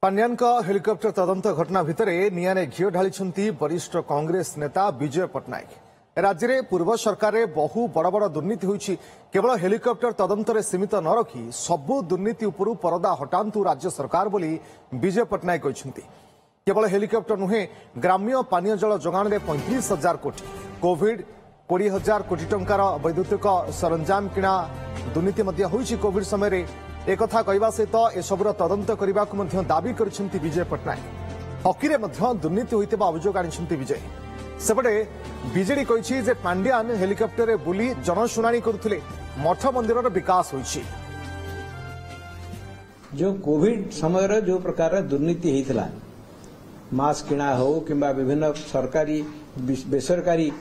Pandian helicopter तदंत घटना भितर निआने घीओ ढाली वरिष्ठ कांग्रेस नेता विजय पट्टनायक। राज्य में पूर्व सरकार में बहु बड़ बड़ दुर्नीति होईछि। केवल हेलिकप्टर तदंत सीमित न रखी सबु दुर्नीति उपरू परदा हटांतु राज्य सरकार बोली विजय पट्टनायक कहते। केवल हेलिकप्टर नुहे ग्राम्य पानीय जल जोगाण में 35,000 कोटी, कोविड 20,000 कोटी टंकार वैद्युतिक सरंजाम किणा दुर्नीति होईछि। कोविड समय एक कहवा सहित एसबुर तदंत करने को दाबी करछन्ति विजय पट्टनायक। हकी में दुर्नीति होइतिबा अभियोग आनिछन्ति विजय। सेपटे बीजेडी कहिछि जे पांड्यान हेलिकप्टर बुली जनशुणाणी करुथिले मठ मंदिर विकास होइछि। जो कोविड समय जो प्रकार दुर्नीति होइथिला, मास्क किणा हो किंबा विभिन्न सरकारी बेसरकारी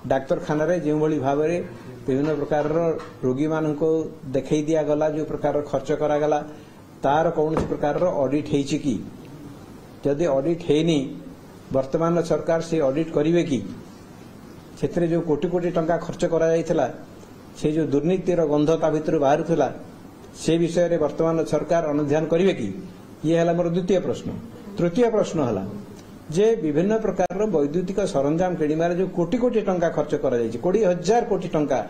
डाक्तरखाना जो भाव में विभिन्न प्रकार रोगी मान को देखई दिया गला, जो प्रकार खर्च करागला तार कौन प्रकार ऑडिट होइछि कि? जदि ऑडिट हेनी वर्तमान सरकार से ऑडिट करिवे कि? क्षेत्र जो कोटी कोटी टंका खर्च करा जाइथिला, से जो दुर्नीतिर गंध ता भितर बाहरुथिला, से विषय रे वर्तमान सरकार अनुध्यान करिवे कि? ये हला मोर द्वितीय प्रश्न। तृतीय प्रश्न हला जे विभिन्न प्रकार वैद्युतिक सरंजाम किणिबार जो कोटी कोटी टंका खर्च करा जाइछि, 20,000 कोटी टंका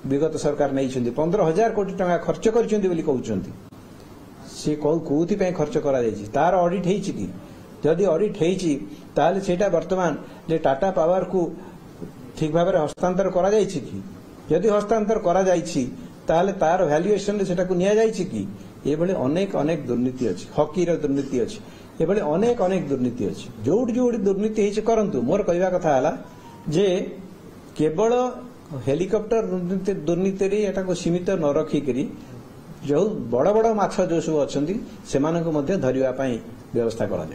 विगत सरकार नहीं 15,000 कोटी टंका खर्च करछन्ति बोली कहउछन्ति। से कोउथि पे खर्च करा जाइछि, तार ऑडिट हेछि कि? जदि ऑडिट हेछि ताले सेटा वर्तमान जे टाटा पावर को ठीक भाव में हस्तांतर करा जाइछि कि? जदि हस्तांतर करा जाइछि ताले तार वैल्यूएशन रे सेटा को निया जाइछि कि? ये बळे अनेक अनेक दुर्नीति अछि। हकी रो दुर्नीति अछि, ये बळे अनेक अनेक दुर्नीति अछि। जोडी जोडी दुर्नीति हेछि करंतु। मोर कहवा कथा हला जे केवल हेलिकप्टर दुर्नीति रे एटा को सीमित न रखी करी जो बड़ बड़ माछ जो सब अछंती सेमानक मध्य धरिबा पई व्यवस्था करा जाय।